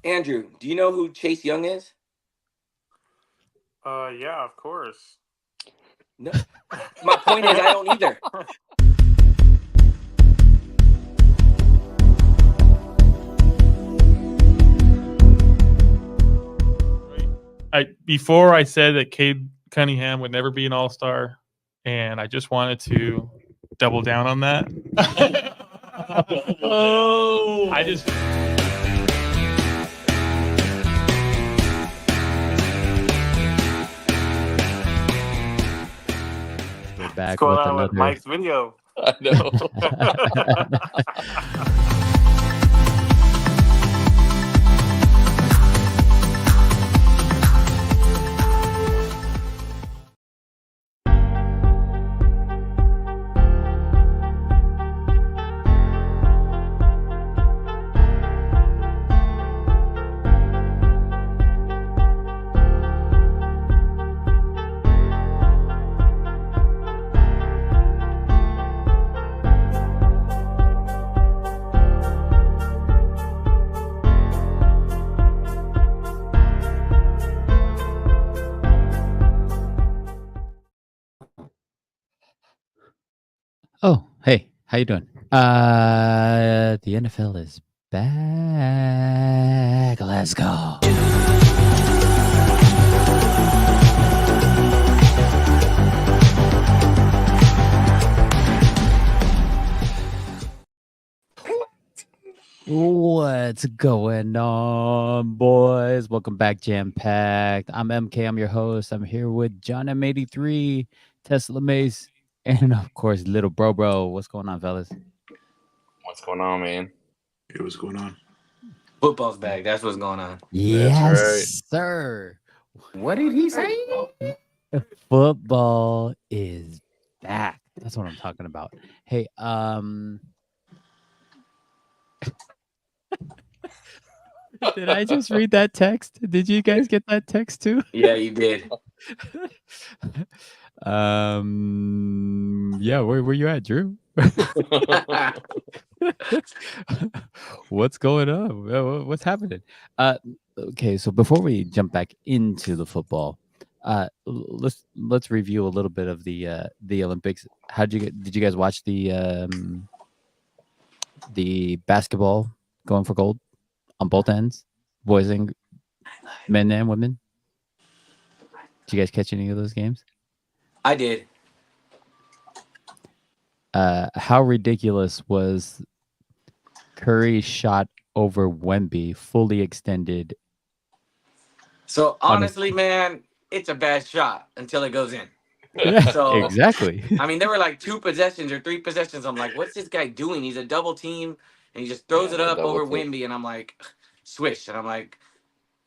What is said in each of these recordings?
Andrew, do you know who Chase Young is? Yeah, of course. No. My point is, I don't either. Before I said that Cade Cunningham would never be an All-Star, and I just wanted to double down on that. Oh, I just We're back What's going with on with another. Mike's video? I know. Oh, hey, how you doing? The NFL is back. Let's go. What's going on, boys? Welcome back, Jam Packed. I'm MK. I'm your host. I'm here with John M83, Tesla Mace, and of course, Little Bro. What's going on, fellas? What's going on, man? Hey, what's going on? Football's back. That's what's going on. Yes, right. sir. What did he say? Football is back. That's what I'm talking about. Hey, did I just read that text? Did you guys get that text too? Yeah, you did. Yeah, where you at, Drew? What's going on? What's happening? Okay, so before we jump back into the football, let's review a little bit of the Olympics. Did you guys watch the basketball going for gold on both ends, boys and men and women? Did you guys catch any of those games? I did. How ridiculous was Curry's shot over Wemby, fully extended? So honestly, man, it's a bad shot until it goes in. Yeah, So exactly. I mean, there were like 2 possessions or 3 possessions. I'm like, what's this guy doing? He's a double team and he just throws it up double over team. Wimby, and I'm like, swish. And I'm like,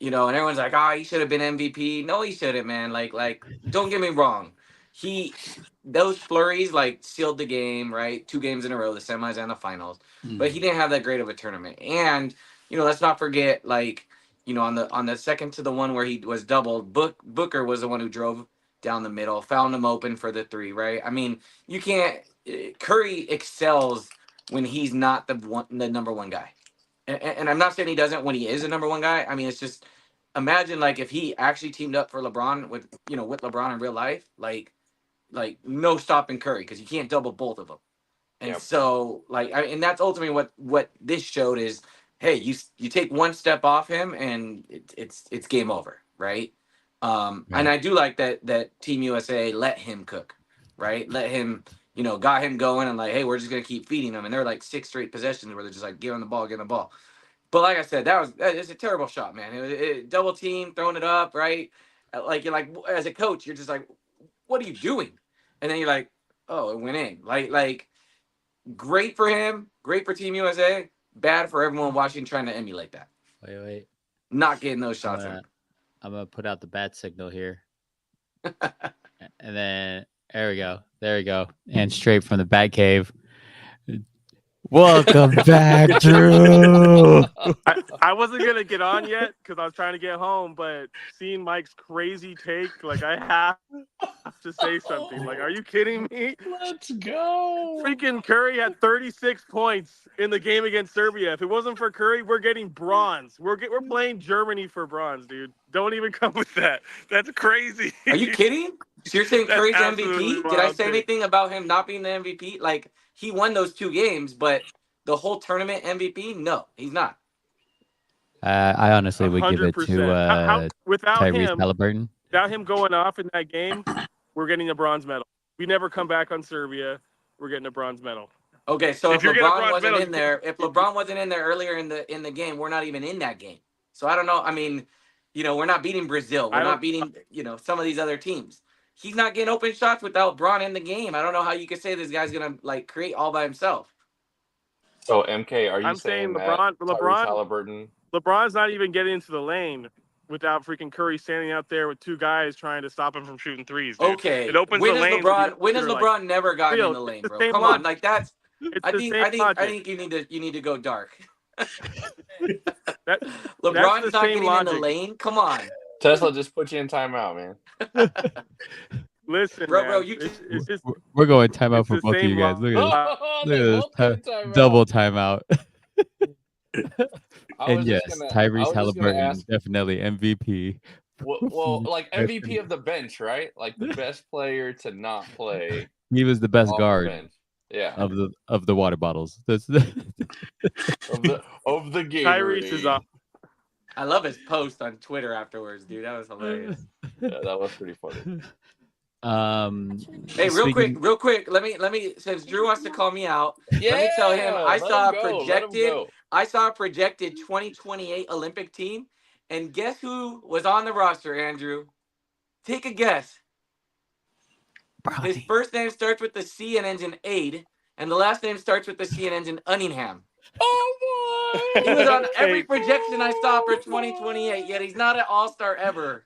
and everyone's like, oh, he should have been MVP. No, he shouldn't, man. Like, don't get me wrong. Those flurries like sealed the game, right? 2 games in a row, the semis and the finals. But he didn't have that great of a tournament. And let's not forget, like, on the second to the one where he was doubled, Booker was the one who drove down the middle, found him open for the 3, right? I mean, you can't. Curry excels when he's not the number one guy. And I'm not saying he doesn't when he is a number one guy. I mean, it's just imagine like if he actually teamed up for LeBron with LeBron in real life, like no stopping Curry because you can't double both of them. And so and that's ultimately what this showed is, hey, you take one step off him and it's game over, right? Right. And I do like that Team USA let him cook, right? Let him, got him going and like, hey, we're just gonna keep feeding him. And there were like 6 straight possessions where they're just like, give him the ball, give him the ball. But like I said, it's a terrible shot, man. It double team, throwing it up, right? Like you're like, as a coach, you're just like, what are you doing? And then you're like, oh, it went in. Like great for him, great for Team USA, bad for everyone watching trying to emulate that. Wait. Not getting those shots in. I'm gonna put out the bat signal here, and then there we go, and straight from the bat cave, Welcome back, Drew. I wasn't gonna get on yet because I was trying to get home, but seeing Mike's crazy take, like I have to say something. Like, are you kidding me? Let's go. Freaking Curry had 36 points in the game against Serbia. If it wasn't for Curry, we're getting bronze. We're playing Germany for bronze, dude. Don't even come with that. That's crazy. Are you kidding? So you're saying That's Curry's absolutely MVP? Did I wild say take. anything about him not being the MVP? Like, he won those 2 games, but the whole tournament MVP? No, he's not. I honestly would give it to 100%. How without Tyrese Halliburton. him going off in that game, we're getting a bronze medal. We never come back on Serbia. We're getting a bronze medal. Okay, so if If you're getting a LeBron bronze wasn't medal, in there, if LeBron wasn't in there earlier in the game, we're not even in that game. So I don't know. I mean, we're not beating Brazil. We're not beating, some of these other teams. He's not getting open shots without Bron in the game. I don't know how you could say this guy's gonna like create all by himself. So MK, are you I'm saying that Tyrese LeBron, Halliburton? LeBron's not even getting into the lane without freaking Curry standing out there with 2 guys trying to stop him from shooting threes. Dude. Okay, It opens when the has lane. LeBron never gotten in the it's lane, the bro? same Come logic. on, like that's. It's I the think same logic. you need to go dark. That's LeBron's the not same getting logic. in the lane. Come on, Tesla just put you in timeout, man. Listen, bro, man, bro. You it's just We're going timeout it's for the both of same you guys. Look at this. Oh, Look they at both this. put in timeout. Double timeout. I And was yes, just gonna, I Tyrese was just gonna Halliburton ask. definitely MVP. Well, like MVP of the bench, right? Like the best player to not play He was the best off the guard bench. Yeah, of the water bottles. That's of the game. Tyrese is off. I love his post on Twitter afterwards, dude. That was hilarious. Yeah, that was pretty funny. Hey, real speaking- quick. Let me. Since Drew wants to call me out, Yeah, let me tell him I let saw him a go, let him projected. go. I saw a projected 2028 Olympic team, and guess who was on the roster? Andrew, take a guess. His first name starts with the C and ends in Aid, and the last name starts with the C and ends in Unningham. Oh boy! He was on every Hey. projection I saw for 2028, yet he's not an all-star ever.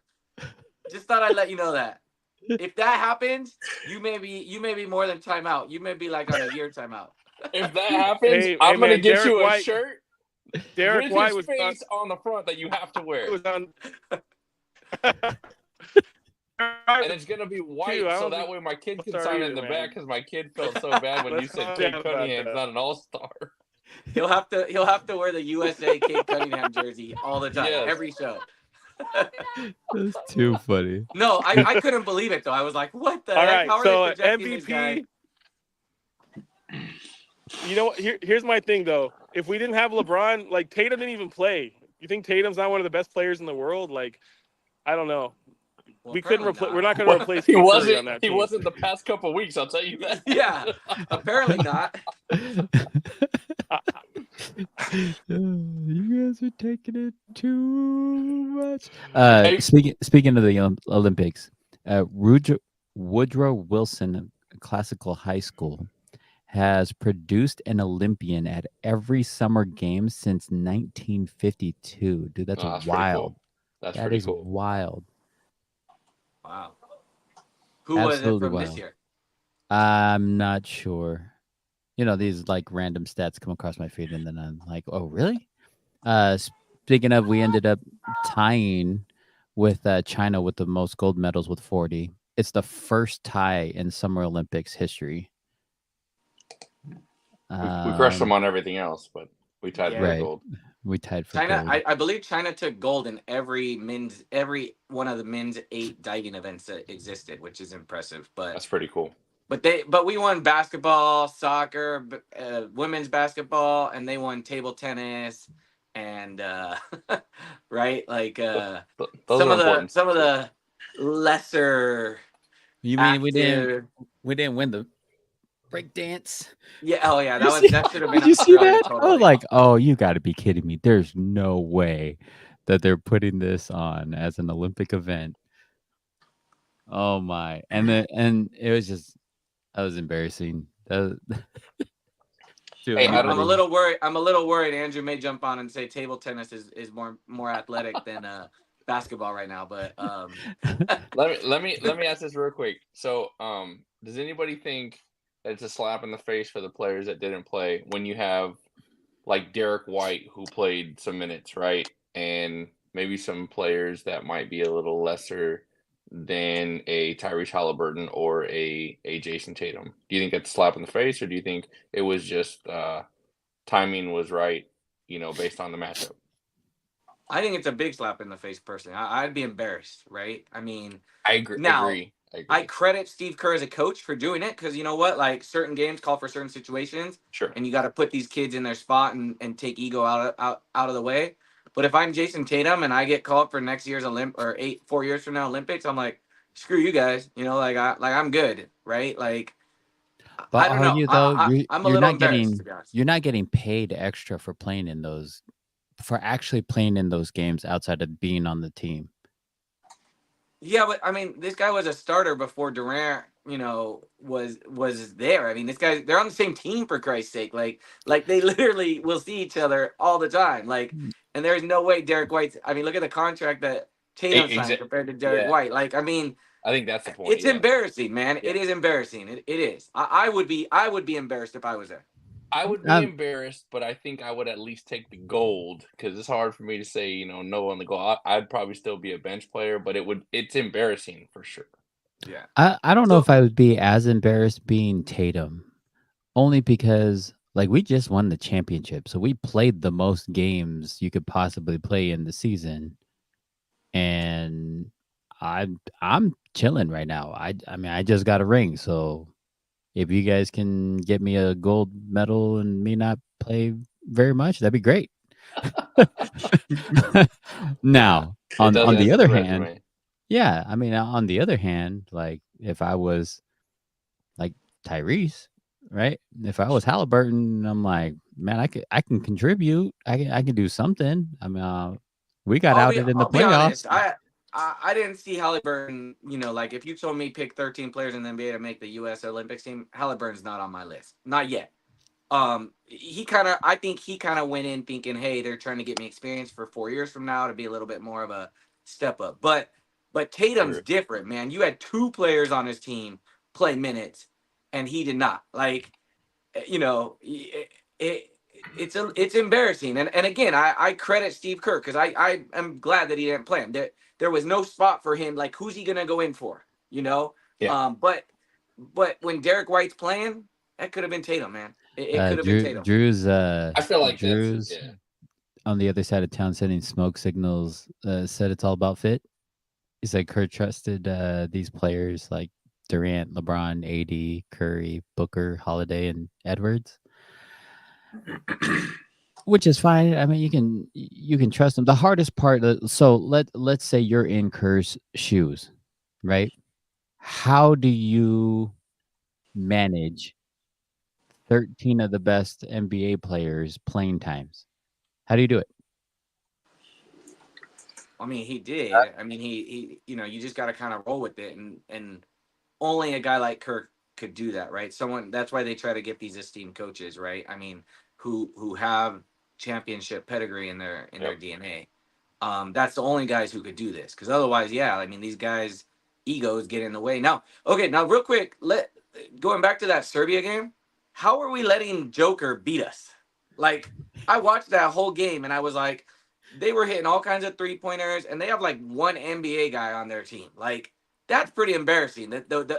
Just thought I'd let you know that. If that happens, you may be more than timeout. You may be like on a year timeout. If that happens, Hey, I'm gonna man, get Derek you a White- shirt Derek with White his was face on the front that you have to wear, was on. and it's gonna be white, Dude, I so don't that think way my kid can all-star sign it in either, the man. back because my kid felt so bad when you Let's said calm Kate down about Cunningham's that. not an all-star. He'll have to wear the USA Kate Cunningham jersey all the time, Yes. every show. That's too funny. No, I couldn't believe it though. I was like, what the All heck? right, How are so they projecting this guy? MVP. You know what? Here's my thing though. If we didn't have LeBron, like Tatum didn't even play. You think Tatum's not one of the best players in the world? Like, I don't know. Well, We couldn't apparently replace. not. We're not going to Well, replace he Steve Curry wasn't. on that He team. wasn't the past couple weeks. I'll tell you that. Yeah, apparently not. You guys are taking it too much. Hey. Speaking of the Olympics, Woodrow Wilson Classical High School has produced an Olympian at every summer game since 1952. Dude, that's Oh, that's pretty wild. cool. That's That pretty is cool. wild. Wow. Who was it Absolutely from this wild. year? I'm not sure. These like random stats come across my feed, and then I'm like, oh, really? Speaking of, we ended up tying with China with the most gold medals with 40. It's the first tie in Summer Olympics history. We crushed them on everything else, but we tied for Right. gold. We tied for China, gold. I believe China took gold in every one of the men's 8 diving events that existed, which is impressive. That's pretty cool. But we won basketball, soccer, women's basketball, and they won table tennis, and right, like Those some are of important. the lesser. You mean we active- didn't win the break dance? Yeah. Oh yeah. That should have been. Did you see Australia, that? I Totally. was like, oh, you got to be kidding me. There's no way that they're putting this on as an Olympic event. Oh my. And it was just, that was embarrassing. Dude, Hey, I'm a little worried. Andrew may jump on and say table tennis is more athletic than basketball right now. But let me ask this real quick. So, does anybody think it's a slap in the face for the players that didn't play when you have like Derek White who played some minutes, right? And maybe some players that might be a little lesser than a Tyrese Halliburton or a Jason Tatum. Do you think it's a slap in the face, or do you think it was just timing was right, based on the matchup? I think it's a big slap in the face. Personally, I'd be embarrassed, right? I mean, I agree. now I I agree. credit Steve Kerr as a coach for doing it because you know what? Like certain games call for certain situations, Sure. and you got to put these kids in their spot and take ego out of the way. But if I'm Jason Tatum and I get called for next year's 4 years from now Olympics, I'm like, screw you guys. I'm good, right? Like I But don't are know. you though? I'm a You're little not embarrassed to getting be honest. you're not getting paid extra for playing in those for actually playing in those games outside of being on the team. Yeah, but I mean, this guy was a starter before Durant, was there. I mean, they're on the same team for Christ's sake. Like they literally will see each other all the time. Like, Mm. and there's no way Derek White's. I mean, look at the contract that Tatum signed Exactly. compared to Derek Yeah, White. Like, I mean, I think that's the point. it's Yeah. embarrassing, man. Yeah. It is embarrassing. It is. I would be embarrassed if I was there. I would be embarrassed, but I think I would at least take the gold because it's hard for me to say, no on the goal. I'd probably still be a bench player, but it's embarrassing for sure. Yeah. I don't know So if I would be as embarrassed being Tatum, only because like we just won the championship, so we played the most games you could possibly play in the season, and I'm chilling right now. I mean I just got a ring, so if you guys can get me a gold medal and me not play very much, that'd be great. Now, It does on add the to the other hand, resume. yeah, I mean, on the other hand, like if I was like Tyrese, right? If I was Halliburton, I'm like, man, I can contribute. I can do something. I mean, we got outed in the I'll be playoffs. honest. I didn't see Halliburton. Like if you told me pick 13 players in the NBA to make the U.S. Olympics team, Halliburton's not on my list. Not yet. I think he kind of went in thinking, hey, they're trying to get me experience for 4 years from now to be a little bit more of a step up. But Tatum's True. different, man. You had two players on his team play minutes, and he did not. Like, it's embarrassing. And again, I credit Steve Kerr because I am glad that he didn't play him. There was no spot for him. Like, who's he gonna go in for? You know. Yeah. But when Derek White's playing, that could have been Tatum, man. It could have been Tatum. I feel like that's Drew's on the other side of town sending smoke signals. Said it's all about fit. He's like Kurt trusted these players like Durant, LeBron, AD, Curry, Booker, Holiday, and Edwards, which is fine. I mean, you can trust them. The hardest part. So let's say you're in Kerr's shoes, right? How do you manage 13 of the best NBA players playing times? How do you do it? I mean, he did. I mean, he you just got to kind of roll with it, and only a guy like Kirk could do that, right? Someone that's why they try to get these esteemed coaches, right? I mean, who have championship pedigree in their DNA. That's the only guys who could do this, because otherwise, yeah, I mean, these guys' egos get in the way. Now, okay, now real quick, going back to that Serbia game, how are we letting Joker beat us? Like, I watched that whole game and I was like, they were hitting all kinds of 3-pointers, and they have like one NBA guy on their team. Like, that's pretty embarrassing.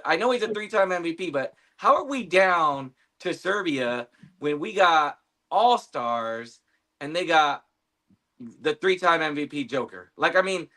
I know he's a 3-time MVP, but how are we down to Serbia when we got all stars and they got the 3-time MVP Joker? Like, I mean,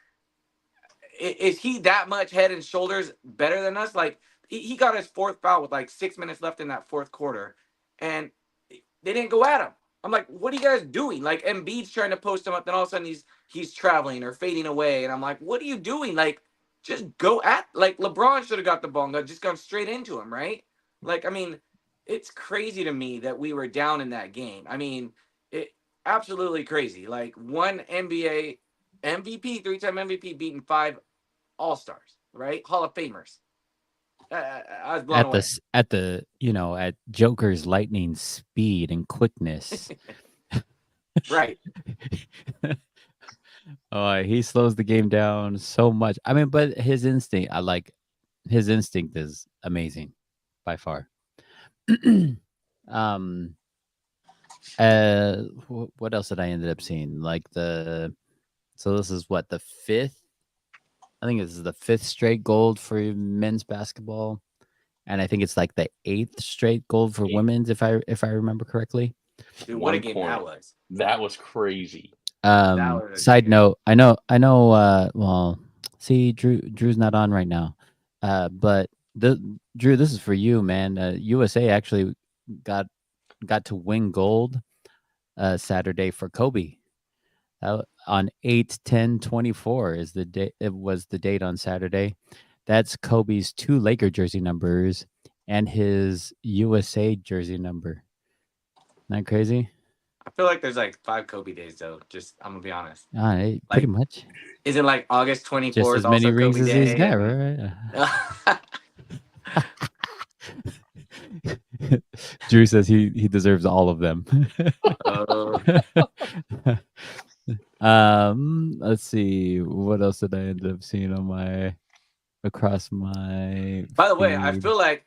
is he that much head and shoulders better than us? Like, he got his fourth foul with like 6 minutes left in that fourth quarter, and they didn't go at him. I'm like, what are you guys doing? Like, Embiid's trying to post him up, then all of a sudden he's traveling or fading away, and I'm like, what are you doing? Like, just go at, like, LeBron should have got the ball and just gone straight into him, right? Like, I mean, it's crazy to me that we were down in that game. I mean, it absolutely crazy. Like, one NBA MVP, 3-time MVP, beating 5 All-Stars, right? Hall of Famers. I was blown away. At the at Joker's lightning speed and quickness. Right. Oh, he slows the game down so much. I mean, but his instinct is amazing by far. um, what else did I ended up seeing? Like so this is what, the fifth? I think this is the fifth straight gold for men's basketball, and I think it's like the eighth straight gold for Eight. women's, if I remember correctly. Dude, what a 1 game point. that was. That was crazy. Was a Side good note, I know. Well, see, Drew's not on right now, but Drew, this is for you, man. USA actually got to win gold Saturday for Kobe. On 8/10/24 is the date. It was the date on Saturday. That's Kobe's 2 Laker jersey numbers and his USA jersey number. Isn't that crazy? I feel like there's like 5 Kobe days though. Just I'm gonna be honest. Pretty Like, much. is it like August Just 24th as many also rings Kobe as he's Day? got, And... right? Drew says he deserves all of them. Let's see, what else did I end up seeing on my across my By the way, I feed? feel like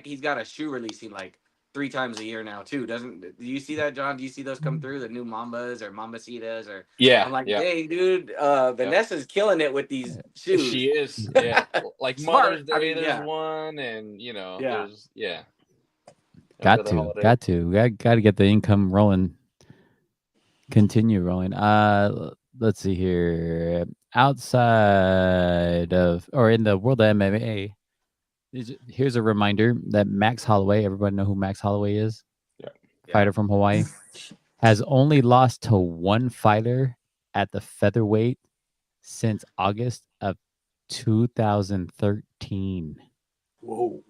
he's got a shoe releasing like 3 times a year now too. Do you see that, John? Do you see those come through, the new Mambas or Mambacitas? Or Yeah, I'm like, yeah. dang, dude, Vanessa's killing it with these shoes. She is. Yeah. Like Smart. Mother's Day, I mean, there's yeah. one, and Yeah. there's Got other to holidays. got to get the income rolling. Continue rolling. Let's see here. Outside of, or in the world of MMA, here's a reminder that Max Holloway, everybody know who Max Holloway is? Yeah. Fighter from Hawaii, has only lost to one fighter at the featherweight since August of 2013. Whoa.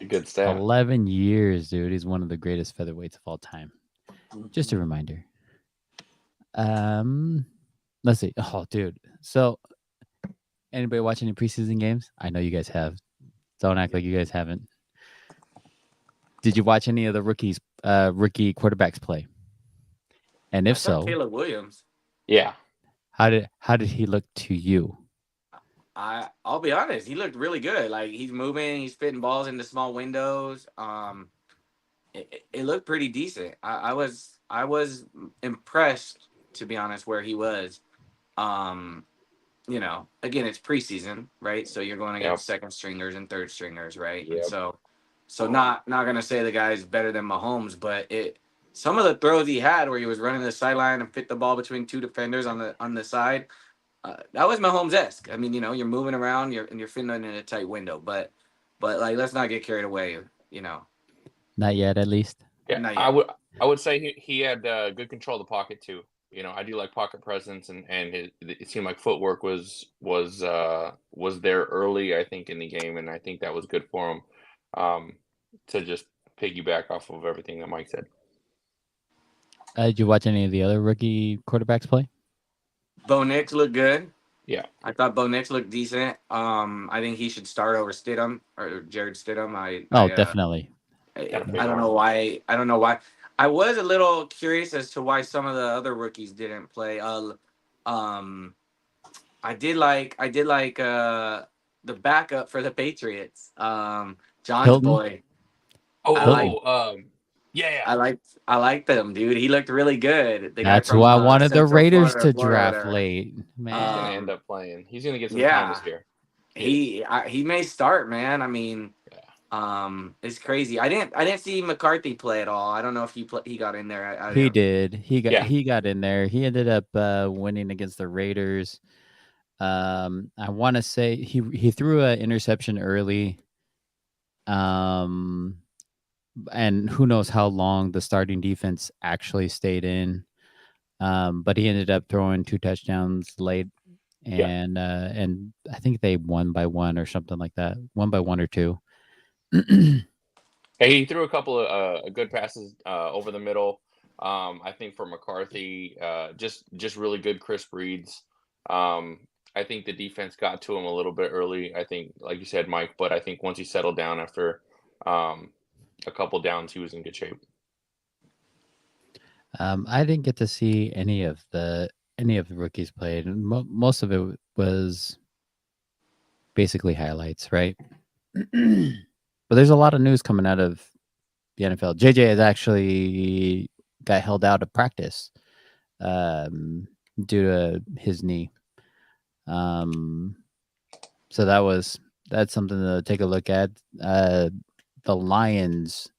A good stat. 11 years, dude. He's one of the greatest featherweights of all time. Just a reminder. Let's see. Oh, dude. So, anybody watch any preseason games? I know you guys have. Don't act like you guys haven't. Did you watch any of the rookie quarterbacks play? And if I saw so, Caleb Williams. Yeah. how did he look to you? I'll be honest, he looked really good. Like, he's moving, he's fitting balls into small windows. It looked pretty decent. I was impressed, to be honest, where he was. Again, it's preseason, right? So you're going against second stringers and third stringers, right? Yep. And so not gonna say the guy's better than Mahomes, but some of the throws he had where he was running the sideline and fit the ball between 2 defenders on the side, that was Mahomes-esque. I mean, you're moving around, you're fitting in a tight window, but like, let's not get carried away, Not yet, at least. Yeah. Not yet. I would say he had good control of the pocket too. I do like pocket presence, and it seemed like footwork was there early, I think, in the game, and I think that was good for him, to just piggyback off of everything that Mike said. Did you watch any of the other rookie quarterbacks play? Bo Nix looked good. Yeah. I thought Bo Nix looked decent. I think he should start over Stidham or Jared Stidham. Definitely. I don't know why. I was a little curious as to why some of the other rookies didn't play. I did like the backup for the Patriots. John's Hilton? boy. Yeah. I liked them, dude. He looked really good. The guy That's from, who I wanted the Central Raiders Florida, to draft Florida. late. Man, He's gonna end up playing. He's gonna get some yeah. time this year. He may start, man. I mean, it's crazy. I didn't see McCarthy play at all. I don't know if he got in there. he did. He got in there. He ended up winning against the Raiders. I want to say he threw an interception early. And who knows how long the starting defense actually stayed in. But he ended up throwing 2 touchdowns late, and I think they won by 1 or something like that. 1 by 1 or 2. He threw a couple of good passes over the middle. I think for McCarthy, just really good crisp reads. I think the defense got to him a little bit early. I think, like you said, Mike, but I think once he settled down after a couple downs, he was in good shape. I didn't get to see any of the rookies played. Most of it was basically highlights, right? But there's a lot of news coming out of the NFL. JJ has actually got held out of practice due to his knee. So that's something to take a look at. The Lions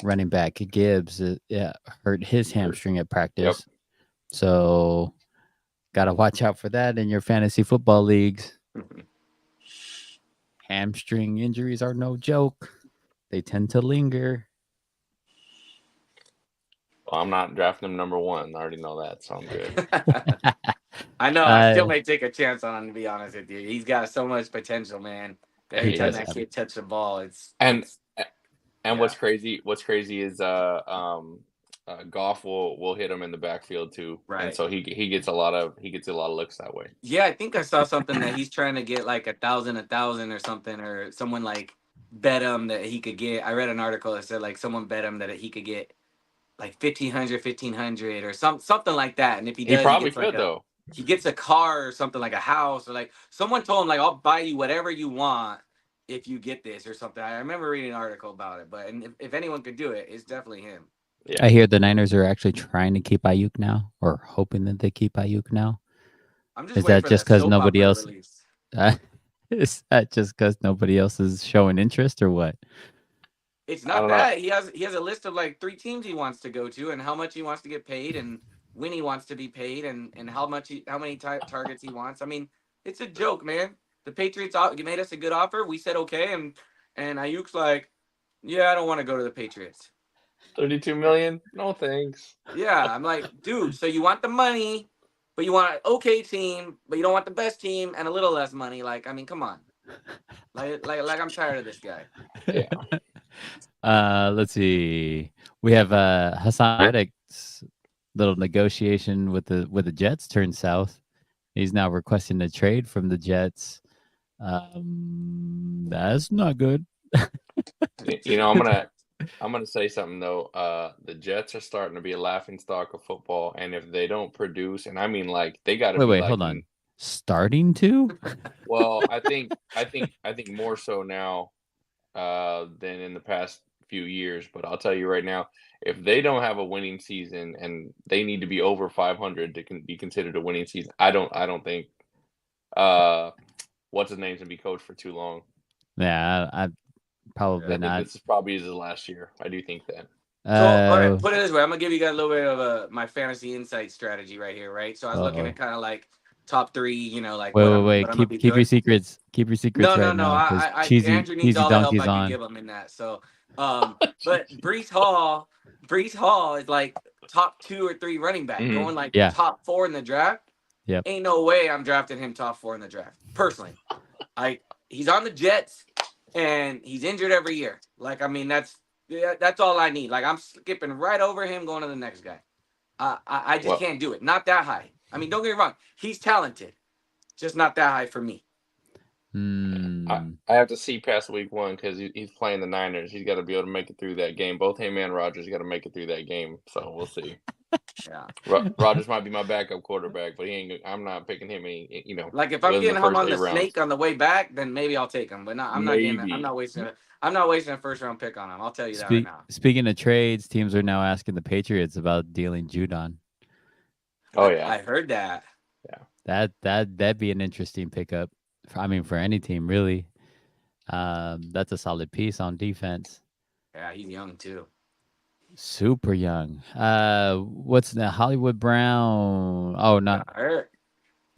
running back Gibbs hurt his hamstring at practice. So got to watch out for that in your fantasy football leagues. Hamstring injuries are no joke. They tend to linger. Well, I'm not drafting him number 1. I already know that, so I'm good. I know. I still may take a chance on him, to be honest with you. He's got so much potential, man. Every He time does that have kid touches the ball, it's And yeah. what's crazy is Goff will hit him in the backfield too, and Right. so he gets a lot of looks that way. Yeah, I think I saw something that he's trying to get like 1,000 or something, or someone like bet him that he could get. I read an article that said like someone bet him that he could get like 1,500 or something like that. And if he He does, probably could though. he gets a car or something, like a house, or like someone told him like, I'll buy you whatever you want if you get this or something. I remember reading an article about it, but and if anyone could do it, it's definitely him. Yeah. I hear the Niners are actually trying to keep Ayuk now, or hoping that they keep Ayuk now. I'm just Is waiting that for just that because soap nobody opera else? release. Is that just because nobody else is showing interest, or what? It's I not don't know. that he has a list of like 3 teams he wants to go to, and how much he wants to get paid, and when he wants to be paid, and how many targets he wants. I mean, it's a joke, man. The Patriots made us a good offer. We said okay, and Ayuk's like, yeah, I don't want to go to the Patriots. 32 million? No thanks. Yeah, I'm like, dude. So you want the money, but you want an okay team, but you don't want the best team and a little less money. Like, I mean, come on. Like I'm tired of this guy. Yeah. Let's see. We have Hassan Reddick's little negotiation with the Jets turned south. He's now requesting a trade from the Jets. That's not good. You know, I'm gonna say something though. The Jets are starting to be a laughing stock of football, and if they don't produce, and I mean like they got to be Wait, like, hold on. Starting to? well, I think more so now than in the past few years. But I'll tell you right now, if they don't have a winning season and they need to be over 500 to be considered a winning season, I don't think what's his name's gonna be coached for too long. Yeah, I probably I think not. this is probably his last year. I do think that. So, all right, put it this way. I'm gonna give you guys a little bit of my fantasy insight strategy right here, right? So I was looking at kind of like top 3, like wait, what wait. I'm gonna be Keep your good. secrets. Keep your secrets No, right now, because I Andrew needs cheesy all the help donkey's I can on. give him in that. So, but Brees Hall is like top 2 or 3 running back, Mhm. going like Yeah. top 4 in the draft. Yep. Ain't no way I'm drafting him top 4 in the draft. Personally, he's on the Jets and he's injured every year. Like, I mean, that's all I need. Like, I'm skipping right over him, going to the next guy. I just Well, can't do it. Not that high. I mean, don't get me wrong. He's talented, just not that high for me. I have to see past week 1 because he's playing the Niners. He's got to be able to make it through that game. Both him and Rodgers got to make it through that game. So we'll see. Yeah. Rodgers might be my backup quarterback, but I'm not picking him. Like if I'm within getting him on the rounds. snake on the way back, then maybe I'll take him. But no, I'm not getting. I'm Maybe. not wasting. I'm not wasting a first round pick on him. I'll tell you that right now. Speaking of trades, teams are now asking the Patriots about dealing Judon. Oh yeah, I heard that. Yeah. That'd be an interesting pickup. I mean, for any team, really. That's a solid piece on defense. Yeah, he's young too. Super young. What's the Hollywood Brown? Oh, not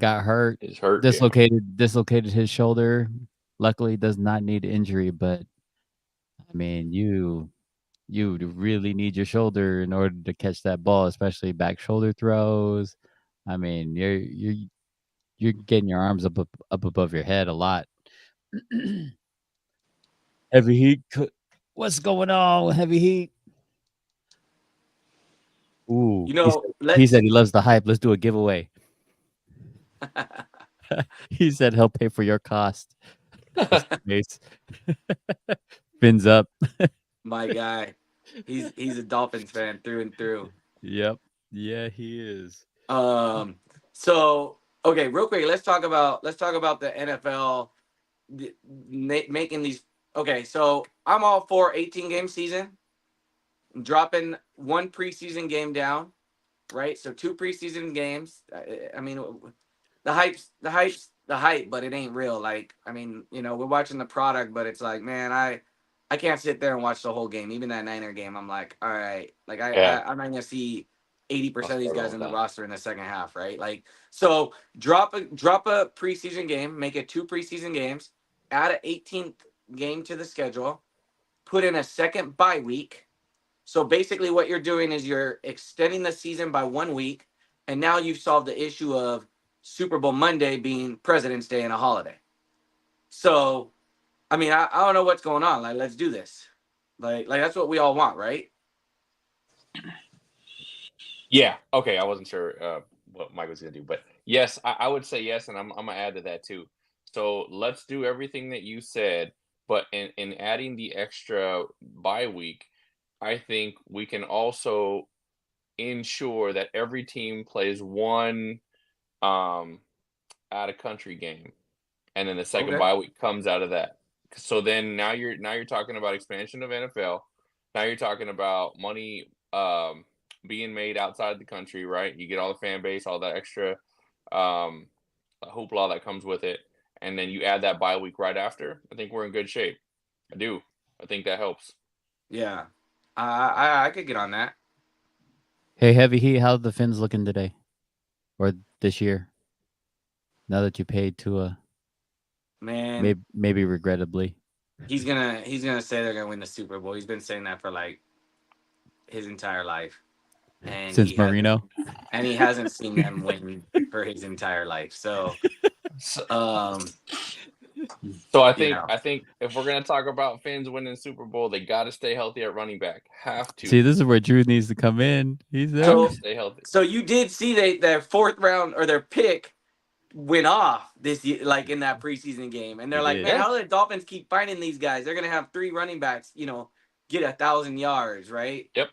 got hurt. He's hurt. Dislocated his shoulder. Luckily, does not need injury, but I mean, you really need your shoulder in order to catch that ball, especially back shoulder throws. I mean, you're getting your arms up above your head a lot. Heavy heat. What's going on? Heavy heat. Ooh, he said he loves the hype. Let's do a giveaway. He said he'll pay for your cost. Fins up. My guy. He's a Dolphins fan through and through. Yep. Yeah, he is. So okay, real quick, let's talk about the NFL making these Okay, so I'm all for 18 game season, dropping one preseason game down, right? So 2 preseason games. I mean, the hype, but it ain't real. Like, I mean, we're watching the product, but it's like, man, I can't sit there and watch the whole game. Even that Niner game, I'm like, all right, like Yeah, I'm not gonna see 80% I'll of these start guys all in the the time. roster in the second half, right? Like, so drop a preseason game, make it 2 preseason games, add an 18th game to the schedule, put in a second bye week. So basically, what you're doing is you're extending the season by 1 week, and now you've solved the issue of Super Bowl Monday being President's Day and a holiday. So, I mean, I don't know what's going on. Like, let's do this. Like that's what we all want, right? Yeah. Okay. I wasn't sure what Mike was gonna do, but yes, I would say yes, and I'm gonna add to that too. So let's do everything that you said, but in adding the extra bye week, I think we can also ensure that every team plays one um out of country game, and then the second Okay. bye week comes out of that. So then now you're talking about expansion of NFL. Now you're talking about money being made outside the country, right? You get all the fan base, all that extra um, hoopla that comes with it, and then you add that bye week right after. I think we're in good shape. I do. I think that helps. Yeah. I could get on that. Hey, Heavy Heat, how the Finns looking today or this year? Now that you paid to Man, maybe regrettably. he's gonna say they're gonna win the Super Bowl. He's been saying that for like his entire life, and Since Marino. he hasn't seen them win for his entire life. So, So, um, so you know, I think if we're gonna talk about Finns winning Super Bowl, they got to stay healthy at running back. Have to. See, this is where Drew needs to come in. He's there. Have so to stay healthy. so you did see their fourth round or their pick went off this year, like in that preseason game, and they're He like, did. man, Yeah. how do the Dolphins keep finding these guys? They're gonna have 3 running backs, get 1,000 yards, right? Yep.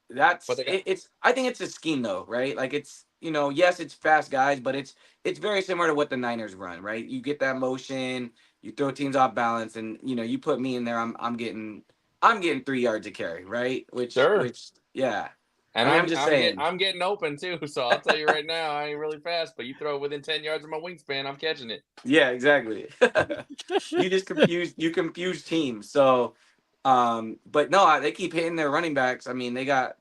But That's they got it's. I think it's a scheme though, right? Like it's yes, it's fast guys, but it's very similar to what the Niners run, right? You get that motion, you throw teams off balance, and you put me in there, I'm getting 3 yards of carry, right? sure. Which yeah. I And mean, I'm just saying. I'm getting open too. So I'll tell you right now, I ain't really fast, but you throw it within 10 yards of my wingspan, I'm catching it. Yeah, exactly. You confuse teams. So, but no, they keep hitting their running backs. I mean, they got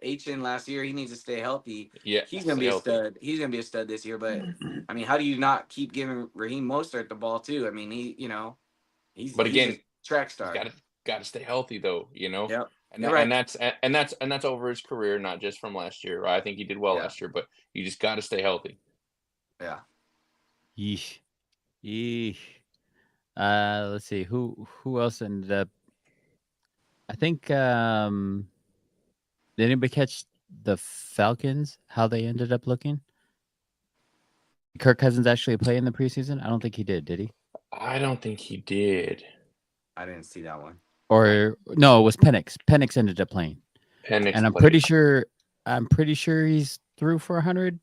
H in last year. He needs to stay healthy. Yeah, He's gonna stay be a healthy. stud. He's gonna be a stud this year. But I mean, how do you not keep giving Raheem Mostert the ball too? I mean, he's But he's a again, track he's star. got to stay healthy though, you know. Yep, And you're that, right. and that's over his career, not just from last year. Right? I think he did well Yeah, last year, but you just got to stay healthy. yeah. Yeesh. Yeesh. Let's see who else ended up. I think did anybody catch the Falcons? How they ended up looking? Kirk Cousins actually play in the preseason? I don't think he did. Did he? I don't think he did. I didn't see that one. Or no, it was Penix. Penix ended up playing, Penix and I'm played. pretty sure he's through for 100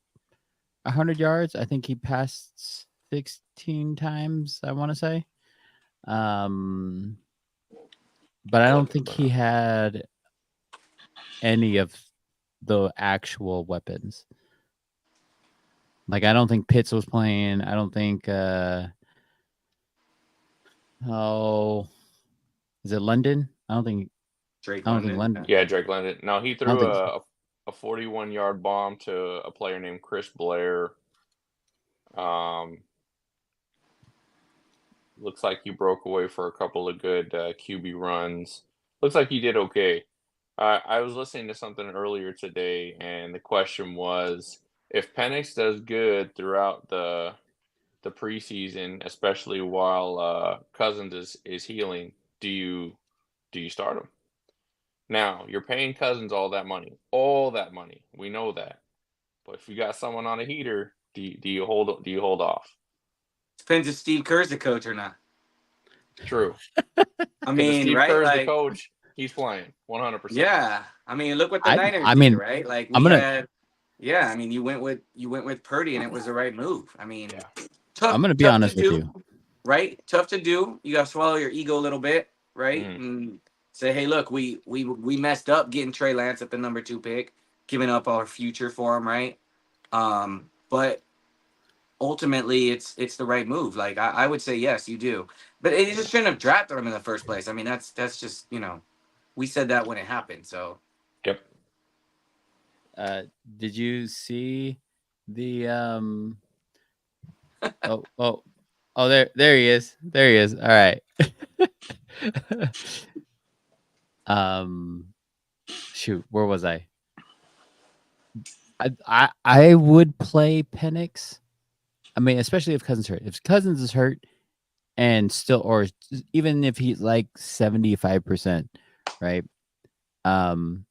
yards. I think he passed 16 times. I want to say. But I don't think he had any of the actual weapons. Like I don't think Pitts was playing. I don't think is it London? I don't think Drake think London. London. Yeah, Drake London. No, he I don't threw think a 41-yard bomb to a player named Chris Blair. Looks like you broke away for a couple of good QB runs. Looks like you did okay. I was listening to something earlier today, and the question was, if Penix does good throughout the preseason, especially while Cousins is healing, do you start him? Now you're paying Cousins all that money. We know that. But if you got someone on a heater, do you hold off? Depends if Steve Kerr's the coach or not. True. I Because mean, Steve right? Kerr's the Like, coach, he's playing 100%. yeah. I mean, look what the I Niners mean, did, right? Like I'm we gonna had. Yeah, I mean, you went with Purdy, and it was the right move. I mean, Yeah. tough, I'm gonna be tough to honest with do, you. right? Tough to do. You got to swallow your ego a little bit, right? Mhm. And say, hey, look, we messed up getting Trey Lance at the number 2 pick, giving up our future for him, right? But ultimately, it's the right move. Like I would say, yes, you do, but you just shouldn't have drafted him in the first place. I mean, that's just we said that when it happened. So Yep. Did you see the oh there he is. There he is. All right. Shoot, where was I? I would play Penix. I mean, especially if Cousins hurt. If Cousins is hurt and still, or even if he's like 75%, right? Um,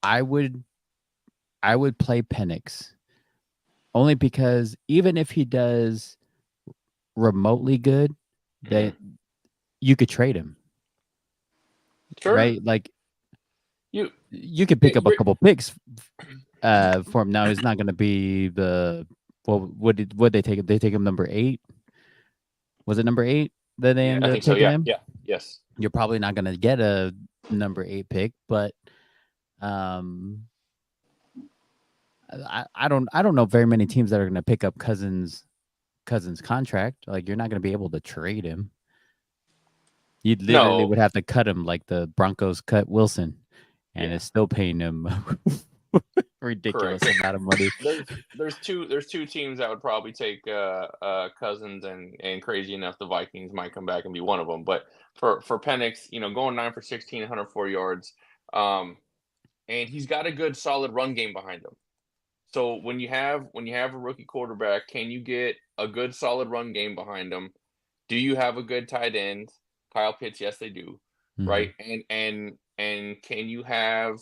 I would play Penix only because even if he does remotely good, that you could trade him, Sure. right? Like You you could pick up a you're- couple picks for him. Now he's not going to be the what they take him? They take him number 8. Was it number 8 that they Yeah, ended I up think so. taking Yeah. him? Yeah. Yes. You're probably not going to get a number 8 pick, but um, I don't know very many teams that are going to pick up Cousins' contract. Like you're not going to be able to trade him. You literally No. would have to cut him like the Broncos cut Wilson, and Yeah. it's still paying him ridiculous Correct. amount of money. There's two teams that would probably take Cousins, and crazy enough, the Vikings might come back and be one of them. But for Penix, going 9 for 16, 104 yards, and he's got a good solid run game behind him. So when you have a rookie quarterback, can you get a good solid run game behind him? Do you have a good tight end? Kyle Pitts, yes, they do, right? And can you have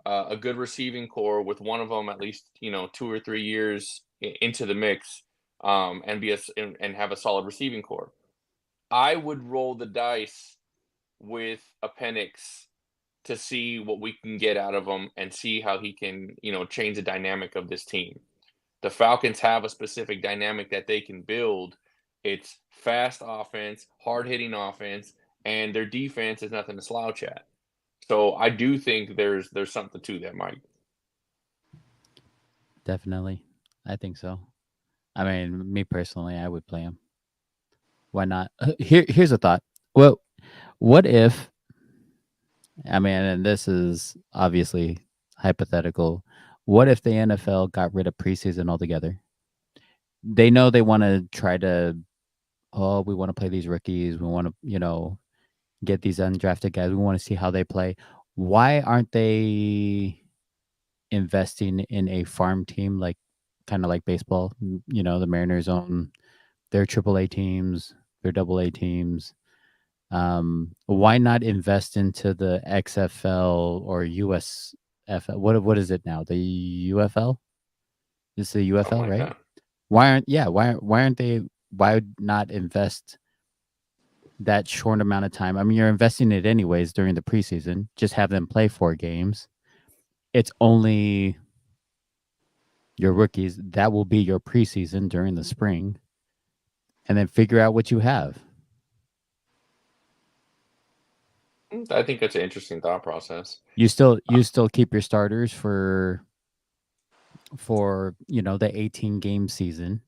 a good receiving core with one of them at least 2 or 3 years into the mix, and have a solid receiving core? I would roll the dice with a Penix to see what we can get out of him and see how he can change the dynamic of this team. The Falcons have a specific dynamic that they can build. It's fast offense, hard hitting offense, and their defense is nothing to slouch at. So I do think there's something to that, Mike. Definitely, I think so. I mean, me personally, I would play him. Why not? Here's a thought. Well, what if? I mean, and this is obviously hypothetical. What if the NFL got rid of preseason altogether? They know they want to try to. Oh, we want to play these rookies. We want to, get these undrafted guys. We want to see how they play. Why aren't they investing in a farm team, like kind of like baseball? The Mariners own their AAA teams, their AA teams. Why not invest into the XFL or USFL? What is it now? The UFL? It's the Something UFL, like right? that. Why aren't they? Why not invest that short amount of time? I mean, you're investing it anyways during the preseason. Just have them play 4 games. It's only your rookies. That will be your preseason during the spring, and then figure out what you have. I think that's an interesting thought process. You still keep your starters for the 18 game season.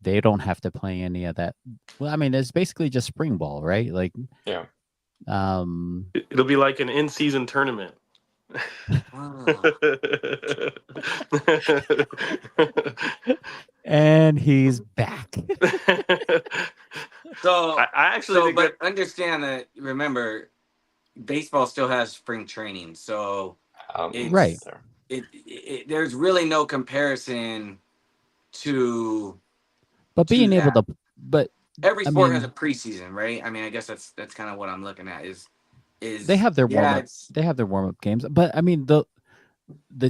They don't have to play any of that. Well, I mean, it's basically just spring ball, right? Like, Yeah. It'll be like an in-season tournament. and he's back. so I actually think but understand that. Remember, baseball still has spring training, so it's Right. there's really no comparison to. But being able to, but every I sport mean, has a preseason, right? I mean, I guess that's kind of what I'm looking at. Is they have their warm up. it's They have their warm up games. But I mean, the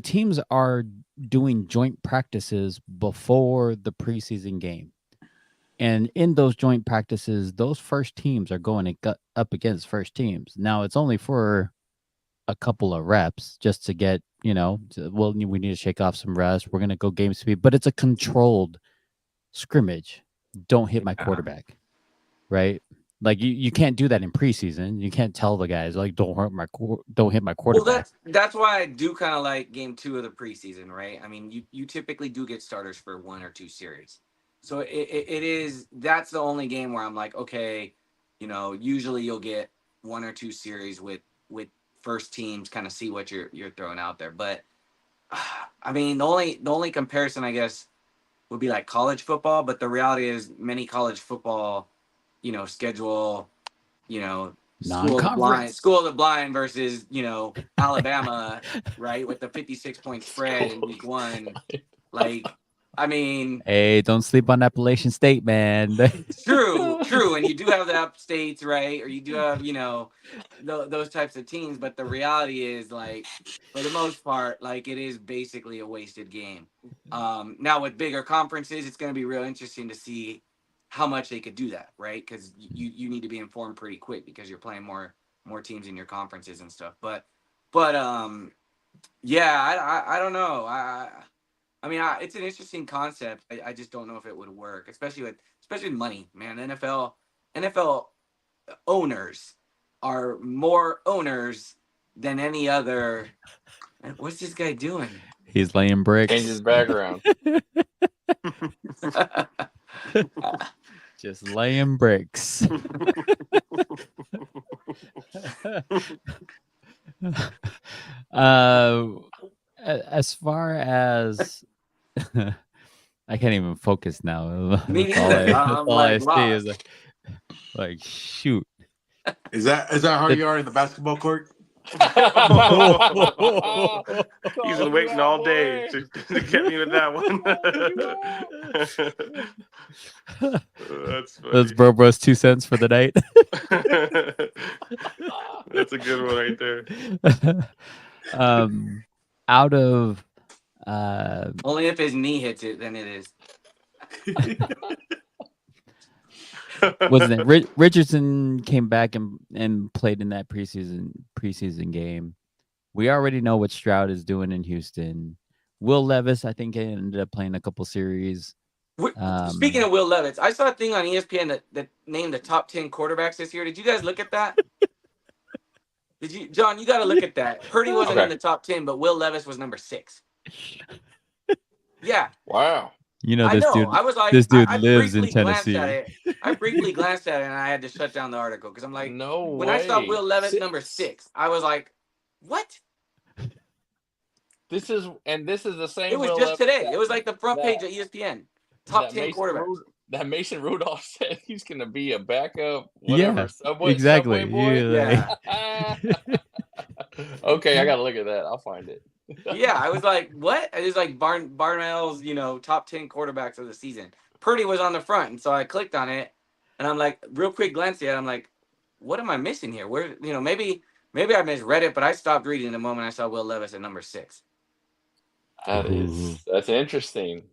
teams are doing joint practices before the preseason game, and in those joint practices, those first teams are going up against first teams. Now it's only for a couple of reps just to get, we need to shake off some rust. We're gonna go game speed, but it's a controlled scrimmage. Don't hit my quarterback. right? Like you can't do that in preseason. You can't tell the guys like don't hit my Well, quarterback. that's why I do kind of like game 2 of the preseason, right? I mean, you typically do get starters for 1 or 2 series, so it is that's the only game where I'm like, okay, usually you'll get 1 or 2 series with first teams, kind of see what you're throwing out there. But I mean, the only comparison I guess would be like college football, but the reality is many college football, schedule, Non-conference. school of the blind versus, Alabama, right? With the 56 point spread in School. week 1. Like, I mean, Hey, don't sleep on Appalachian State, man. true. And you do have the upstates, right? Or you do have, those types of teams. But the reality is, like, for the most part, like, it is basically a wasted game. Now, with bigger conferences, it's going to be real interesting to see how much they could do that, right? Because you need to be informed pretty quick because you're playing more teams in your conferences and stuff. But yeah, I don't know. I mean, it's an interesting concept. I just don't know if it would work, especially with money, man. NFL owners are more owners than any other. What's this guy doing? He's laying bricks. Change his background. Just laying bricks. As far as I can't even focus now. Me That's all neither. I, I'm all I like see is lost. like shoot. Is that how you are in the basketball court? He's been waiting all day to get me with that one. That's funny. That's Bro's 2 cents for the night. That's a good one right there. Out of Only if his knee hits it, then it is. what's his name? Richardson came back and played in that preseason game. We already know what Stroud is doing in Houston. Will Levis, I think, ended up playing a couple series. Speaking of Will Levis, I saw a thing on ESPN that named the top 10 quarterbacks this year. Did you guys look at that? Did you, John? You got to look at that. Purdy wasn't Okay. in the top 10, but Will Levis was number 6. Yeah, Wow. You know I this know. dude. I was like, This dude I lives in briefly glanced Tennessee. at it. I briefly glanced at it, and I had to shut down the article because I'm like, No when way. I saw Will Levis 6. number 6, I was like, what? This is the same. It was Will just Levis today. that- It was like the front page that- of ESPN. Top that 10 Mason quarterbacks. that Mason Rudolph said he's going to be a backup. Yeah, Whatever. Subway. exactly. Subway boy. Yeah, Yeah. Okay, I got to look at that. I'll find it. Yeah, I was like, what? It was like Barnell's, top 10 quarterbacks of the season. Purdy was on the front, and so I clicked on it, and I'm like, real quick glance at it, I'm like, what am I missing here? Where, maybe I misread it, but I stopped reading the moment I saw Will Levis at number 6. That's interesting.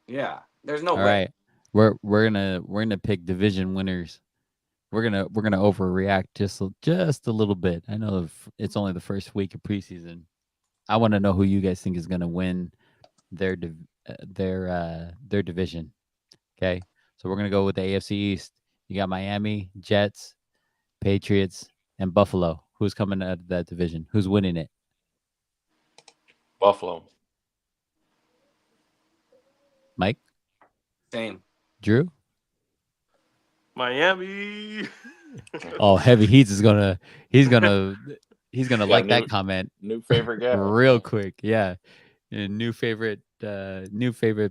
Yeah, there's no All way. right, we're gonna pick division winners. We're gonna overreact just a little bit. I know it's only the first week of preseason. I want to know who you guys think is gonna win their division. Okay, so we're gonna go with the AFC East. You got Miami, Jets, Patriots, and Buffalo. Who's coming out of that division? Who's winning it? Buffalo. Mike, Same. Drew. Miami. Oh, Heavy Heats is gonna like that comment New favorite guy. real quick. Yeah, and new favorite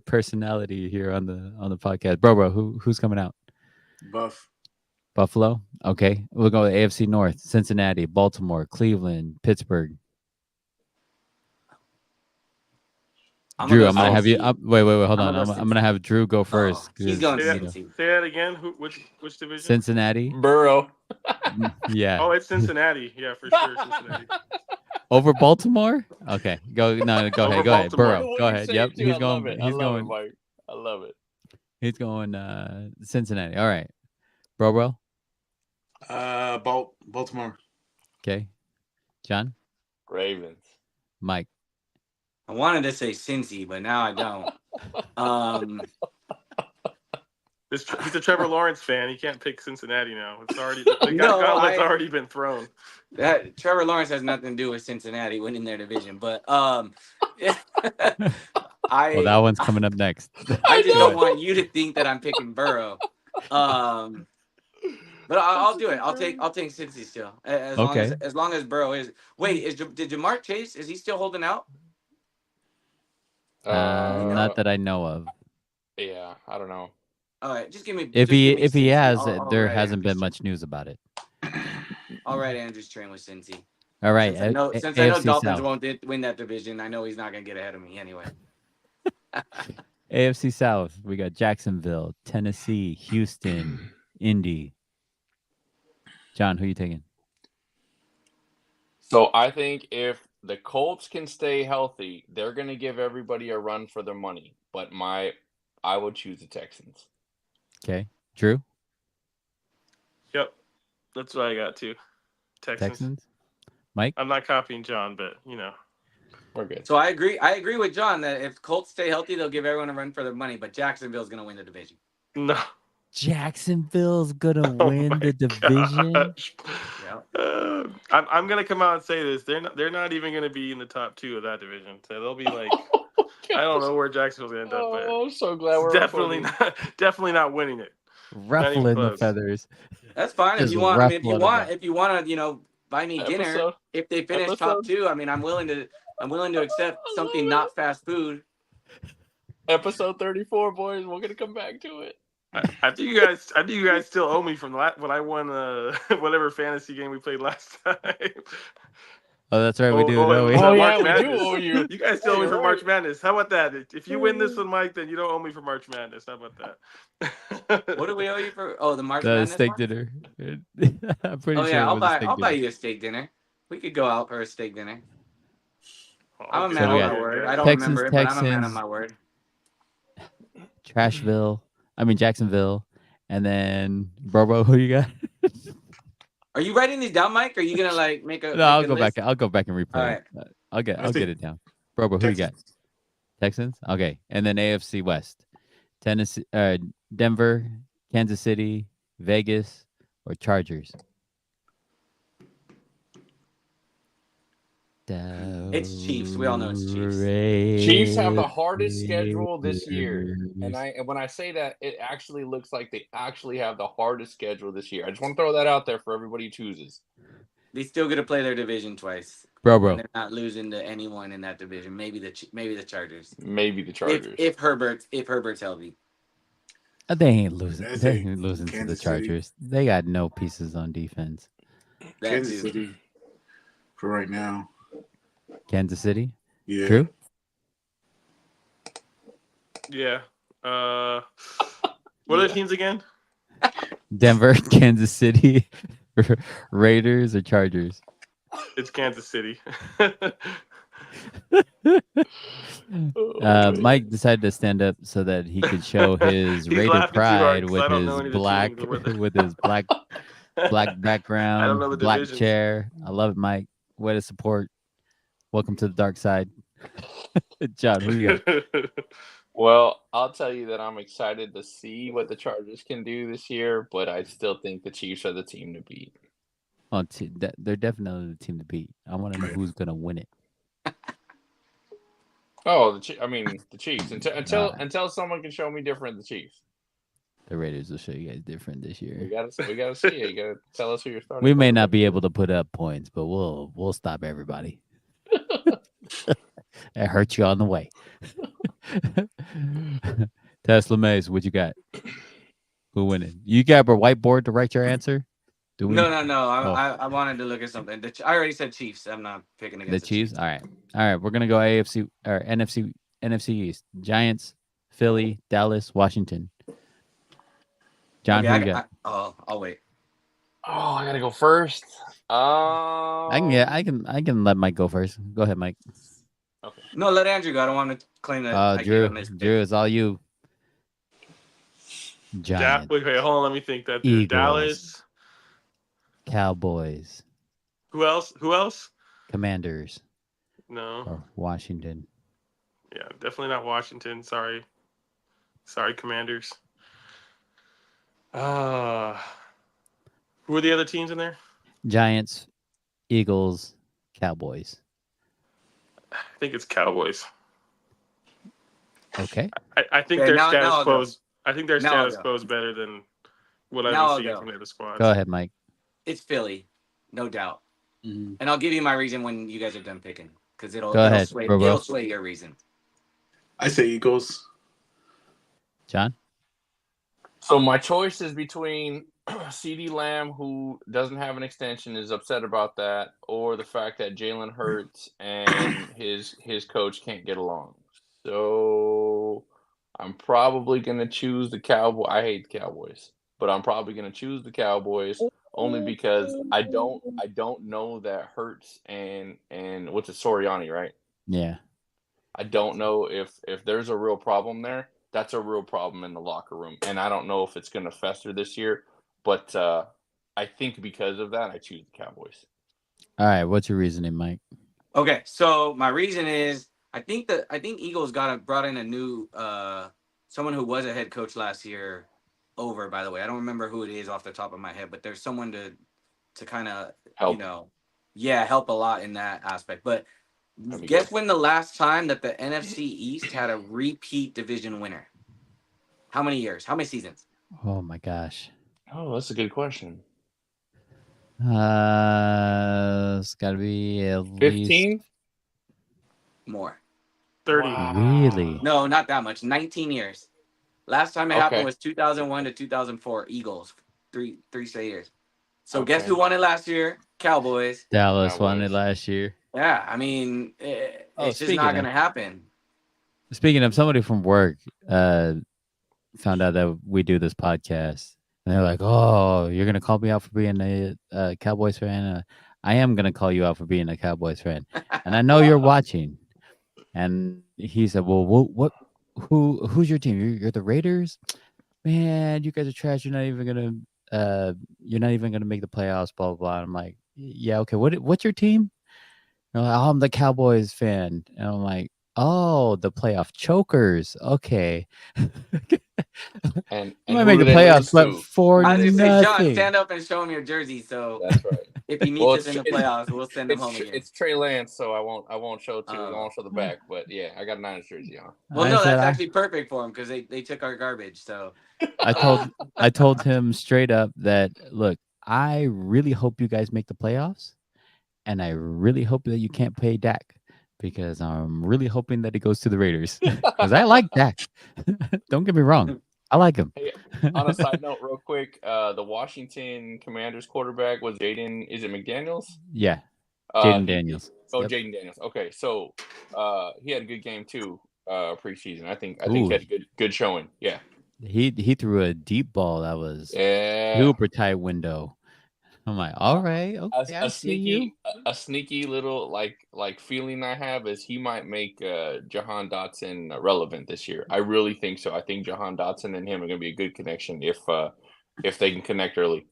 personality here on the podcast. Bro, who's coming out? Buffalo. Okay, we'll go with AFC North: Cincinnati, Baltimore, Cleveland, Pittsburgh. Drew, I'm gonna have you. Wait, hold on. I'm gonna have Drew go first. He's going Say to that, say that again. Which division? Cincinnati. Burrow. Yeah. Oh, it's Cincinnati. Yeah, for sure, Cincinnati. Over Baltimore? Okay. Go ahead. Go ahead. Baltimore. Burrow. Go ahead. Yep. He's going. I love it, Mike. I love it. He's going Cincinnati. All right. Bro. Baltimore. Okay. John? Ravens. Mike. I wanted to say Cincy, but now I don't. He's a Trevor Lawrence fan. He can't pick Cincinnati now. It's already the No, gauntlet's already been thrown. that Trevor Lawrence has nothing to do with Cincinnati winning their division, but Well, that I one's coming up next. I just Go don't ahead. want you to think that I'm picking Burrow. But I'll do it. I'll take Cincy still, Okay. as long as Burrow is. Wait, did Jamar Chase, is he still holding out? Not that I know of. Yeah, I don't know. All right, just give me. If just he give me if he Cincy. has, I'll there ride hasn't been Andrew's much news about it. I'll ride Andrew's train with Cincy. All right. Since I know AFC Dolphins South. won't win that division, I know he's not gonna get ahead of me anyway. AFC South. We got Jacksonville, Tennessee, Houston, Indy. John, who you taking? So I think if the Colts can stay healthy, they're going to give everybody a run for their money. But I would choose the Texans. Okay. Drew? Yep, that's what I got too. Texans. Mike? I'm not copying John, but We're good. So I agree with John that if Colts stay healthy, they'll give everyone a run for their money. But Jacksonville's gonna win the division. no. Jacksonville's gonna Oh win my the division. gosh. Yeah. I'm gonna come out and say this. They're not even gonna be in the top 2 of that division. So they'll be like, I don't know where Jacksonville's gonna end up, but I'm so glad we're definitely not winning it. Ruffling the close. feathers. That's fine. Just If you want, I mean, ruffling if you want to, buy me dinner. Episode. If they finish top 2, I mean, I'm willing to accept something not fast food. Episode 34, boys. We're gonna come back to it. I think you guys still owe me from when I won whatever fantasy game we played last time. Oh, that's right. We do. Oh, don't we? March we do Madness. owe you. You guys still owe me You're for right. March Madness. How about that? If you win this one, Mike, then you don't owe me for March Madness. How about that? What do we owe you for? Oh, the March The Madness steak one? dinner. I'm pretty Oh sure. yeah, it was a steak I'll buy dinner. you a steak dinner. We could go out for a steak dinner. I'm a Okay. man So we of got my word. I don't Texans, remember it, but I'm a man of Texans. my word. Jacksonville, and then Bobo. Who you got? Are you writing these down, Mike? Or are you gonna make a? No, I'll make a go list? back. I'll go back and replay. All right. It. I'll get I think it down. Bobo, who you got? Texans. Texans. Okay, and then AFC West, Tennessee, Denver, Kansas City, Vegas, or Chargers. It's Chiefs. We all know it's Chiefs. Chiefs have the hardest schedule this year. And when I say that, it actually looks like they actually have the hardest schedule this year. I just want to throw that out there for everybody who chooses. They still get to play their division twice. Bro. And they're not losing to anyone in that division. Maybe the Chargers. Maybe the Chargers. If Herbert's healthy. They ain't losing. That's They it. ain't losing to the Kansas City. Chargers. They got no pieces on defense. That Kansas too. City for right now. Kansas City. Yeah. True. Yeah. What are the teams again? Denver, Kansas City, Raiders, or Chargers. It's Kansas City. Mike decided to stand up so that he could show his He's Raider laughing too hard pride 'cause I don't know any of the black teams or what the- with his black background, I don't know the black divisions. chair. I love it, Mike. Way to support. Welcome to the dark side. John, who you got? Well, I'll tell you that I'm excited to see what the Chargers can do this year, but I still think the Chiefs are the team to beat. Oh, they're definitely the team to beat. I want to know who's gonna win it. Oh, the Chiefs. Until someone can show me different, the Chiefs. The Raiders will show you guys different this We year. gotta see it. You gotta tell us who you're starting. We may not be able to put up points, but we'll stop everybody. It hurts you on the way. Tesla Maze, what you got? Who winning? You got a whiteboard to write your answer? Do we? No. Oh. I wanted to look at something. I already said Chiefs. I'm not picking The against Chiefs. All right. We're gonna go AFC or NFC East. Giants, Philly, Dallas, Washington. John, Okay, who you got? I'll wait. Oh, I gotta go first. I can let Mike go first. Go ahead, Mike. Okay. No, let Andrew go. I don't want to claim that. I gave him his pick. Drew, it's all you. Giants, Wait, hold on. Let me think. That Eagles. Dallas. Cowboys, Who else? Commanders, No. or Washington. Yeah, definitely not Washington. Sorry, Commanders. Who are the other teams in there? Giants, Eagles, Cowboys. I think it's Cowboys. Okay. I think Okay, their now status I'll go. quo. I think their Now I'll status go. quo is better than what I've Now been I'll seeing go. from the other squads. Go ahead, Mike. It's Philly, no doubt. Mhm. And I'll give you my reason when you guys are done picking, because Go ahead, bro. it'll sway your reason. I say Eagles. John? So my choice is between CD Lamb, who doesn't have an extension, is upset about that, or the fact that Jalen Hurts and his coach can't get along. So I'm probably gonna choose the Cowboy. I hate the Cowboys, but I'm probably gonna choose the Cowboys only because I don't know that Hurts and what's it, Soriani, right? Yeah. I don't know if there's a real problem there. That's a real problem in the locker room, and I don't know if it's going to fester this year. But I think because of that, I choose the Cowboys. All right. What's your reasoning, Mike? Okay, so my reason is I think Eagles brought in a new someone who was a head coach last year over, by the way. I don't remember who it is off the top of my head, but there's someone to kind of Help. help a lot in that aspect. But That'd be guess good. when the last time that the NFC East had a repeat division winner? How many years? How many seasons? Oh my gosh. Oh, that's a good question. It's got to be at least 15? More. 30. Wow. Really? No, not that much. 19 years. Last time it happened Okay. was 2001 to 2004. Eagles. Three straight years. So Okay. guess who won it last year? Cowboys. Dallas won it Cowboys. last year. Yeah, I mean, it's just not going to happen. Speaking of, somebody from work found out that we do this podcast, and they're like, "Oh, you're gonna call me out for being a Cowboys fan? I am gonna call you out for being a Cowboys fan, and I know you're watching." And he said, "Well, who's your team? You're the Raiders, man. You guys are trash. You're not even gonna make the playoffs. Blah blah blah." I'm like, "Yeah, okay. What's your team?" They're like, "Oh, I'm the Cowboys fan," and I'm like, "Oh, the playoff chokers. Okay." And You might who make do the they playoffs, lose but to? for I was going to say, John, nothing. stand up and show him your jersey. So That's right. if he meets Well, us in the playoffs, we'll send him home again. It's Trey Lance, so I won't show I Oh. won't show the back. But yeah, I got a Niners jersey on. Well, I no, said that's I- actually perfect for him because they took our garbage. So I told him straight up that, look, I really hope you guys make the playoffs, and I really hope that you can't pay Dak, because I'm really hoping that he goes to the Raiders, because I like Dak. Don't get me wrong, I like him. Hey, on a side note, real quick, the Washington Commanders quarterback was Jaden. Is it McDaniels? Yeah, Jaden He- Daniels. Oh, Yep. Jaden Daniels. Okay, so he had a good game too preseason. I think Ooh. he had a good showing. Yeah. He threw a deep ball that was Yeah. super tight window. I'm like, all right, okay, I A see you. sneaky little like feeling I have is he might make Jahan Dotson relevant this year. I really think so. I think Jahan Dotson and him are going to be a good connection if they can connect early.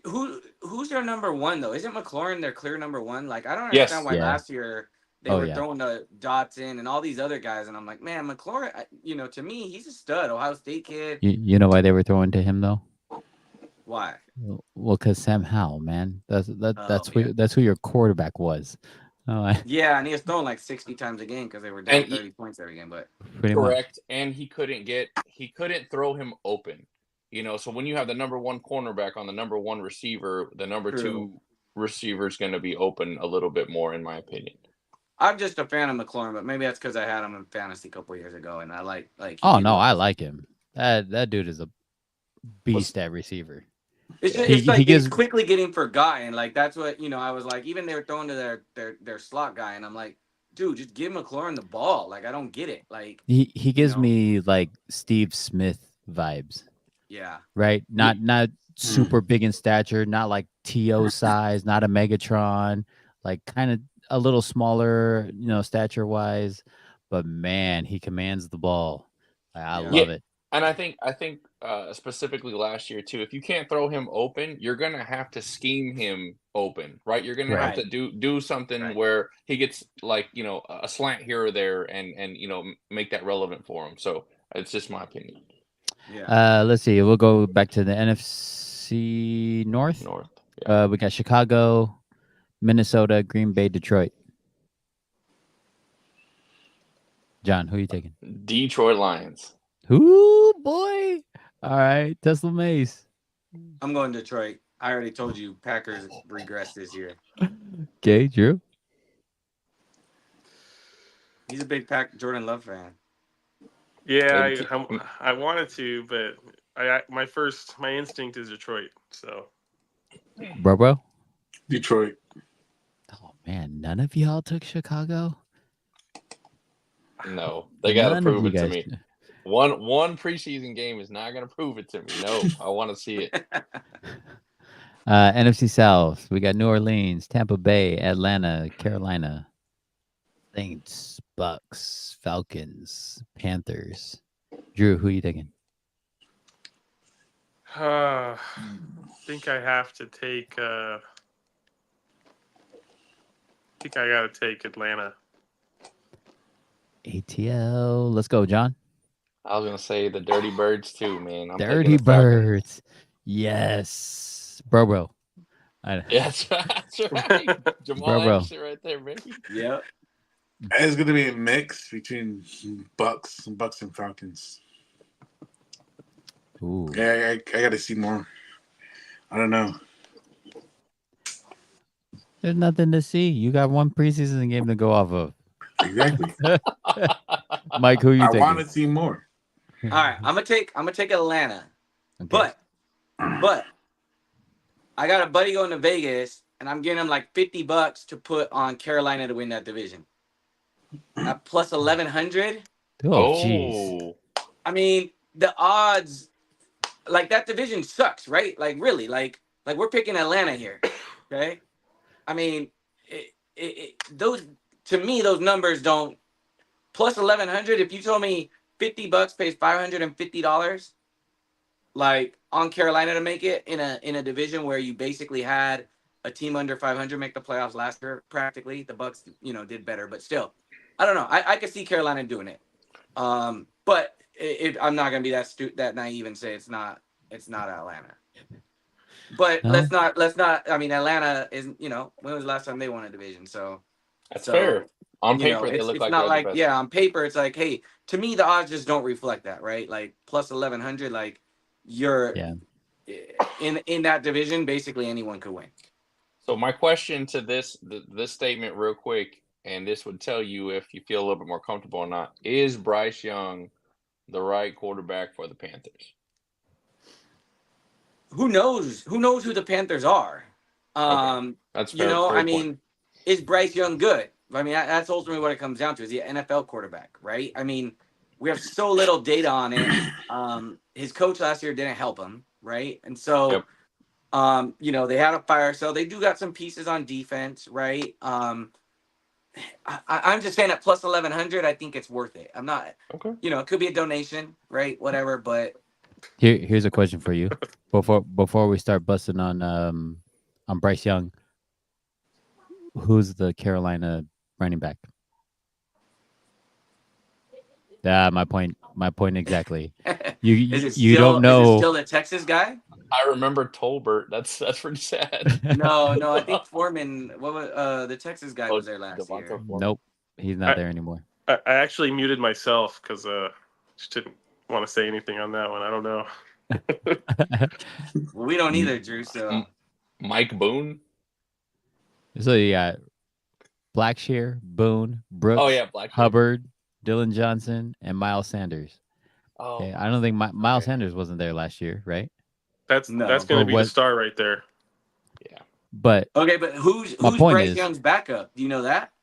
Who's their number one though? Isn't McLaurin their clear number one? Like I don't Yes. understand why Yeah. last year they were throwing the Dotson and all these other guys, and I'm like, man, McLaurin. To me, he's a stud. Ohio State kid. You know why they were throwing to him though? Why? Well, because Sam Howell, man, that's yeah. that's who your quarterback was. Yeah, and he was throwing like 60 times a game because they were down 30 points every game. But pretty correct, and he couldn't throw him open. So when you have the number one cornerback on the number one receiver, the number two receiver is going to be open a little bit more, in my opinion. I'm just a fan of McLaurin, but maybe that's because I had him in fantasy a couple years ago, and I like. Oh no, I like him. That dude is a beast at receiver. It's like he's quickly getting forgotten. Like that's what I was like. Even they were throwing to their slot guy, and I'm like, dude, just give McLaurin the ball. Like I don't get it. Like he gives me like Steve Smith vibes. Yeah. Right. Not super big in stature. Not like T.O. size. Not a Megatron. Like kind of a little smaller, stature wise. But man, he commands the ball. I love it. And I think specifically last year too, if you can't throw him open, you're gonna have to scheme him open, right? You're gonna have to do something where he gets like a slant here or there, and make that relevant for him. So it's just my opinion. Yeah. Let's see. We'll go back to the NFC North. North. Yeah. We got Chicago, Minnesota, Green Bay, Detroit. John, who are you taking? Detroit Lions. Ooh, boy. All right. Tesla Mace. I'm going Detroit. I already told you Packers regressed this year. Okay, Drew. He's a big Jordan Love fan. Yeah, Maybe I wanted to, but my instinct is Detroit. So Bro. Detroit. Oh, man. None of y'all took Chicago? No, they got to None of prove you it to guys. me. One preseason game is not going to prove it to me. No, I want to see it. NFC South. We got New Orleans, Tampa Bay, Atlanta, Carolina, Saints, Bucks, Falcons, Panthers. Drew, who are you taking? I think I have to take. I think I got to take Atlanta. ATL. Let's go, John. I was going to say the Dirty Birds too, man. I'm taking Dirty the Falcons. Birds. Yes. Bro. Yeah, that's right. Jamal Bro. Anderson right there, baby. Yep. It's gonna be a mix between Bucks and Falcons. Ooh. Yeah, I got to see more. I don't know. There's nothing to see. You got one preseason game to go off of. Exactly. Mike, who you I taking? want to see more. All right, I'm gonna take Atlanta, Okay. but I got a buddy going to Vegas, and I'm giving him like $50 to put on Carolina to win that division. At plus 1100. Oh, jeez. I mean, the odds, like that division sucks, right? Like really, like we're picking Atlanta here, okay? I mean, those to me those numbers don't. Plus 1100. If you told me $50 pays $550, like on Carolina to make it in a division where you basically had a team under 500 make the playoffs last year, practically the Bucks, did better, but still, I don't know. I could see Carolina doing it, but I'm not gonna be that naive and say it's not Atlanta. But No? let's not. I mean, Atlanta isn't. When was the last time they won a division? So That's fair. On paper, they it's look like not they're like the best. yeah. On paper, it's like, hey, to me, the odds just don't reflect that, right? Like plus 1100, like you're in that division. Basically, anyone could win. So my question to this statement, real quick, and this would tell you if you feel a little bit more comfortable or not: is Bryce Young the right quarterback for the Panthers? Who knows? Who knows who the Panthers are? Okay. That's fair. I mean, is Bryce Young good? I mean, that's ultimately what it comes down to. Is he an NFL quarterback, right? I mean, we have so little data on it. His coach last year didn't help him, right? And so, they had a fire sale. They do got some pieces on defense, right? I'm just saying at plus 1100, I think it's worth it. I'm not, it could be a donation, right? Whatever, but here's a question for you before we start busting on Bryce Young. Who's the Carolina running back? My point exactly. You don't know. Is it still the Texas guy? I remember Tolbert. That's pretty sad. No, I think Foreman. What was the Texas guy was there last year? Foreman. Nope, he's not there anymore. I actually muted myself because just didn't want to say anything on that one. I don't know. Well, we don't either, Drew. So Mike Boone. So you got Blackshear, Boone, Brooks, Blackshear. Hubbard, Dylan Johnson, and Miles Sanders. Oh, okay, I don't think Miles Sanders wasn't there last year, right? That's going to be the star right there. Yeah. But okay, but who's Bryce Young's backup? Do you know that?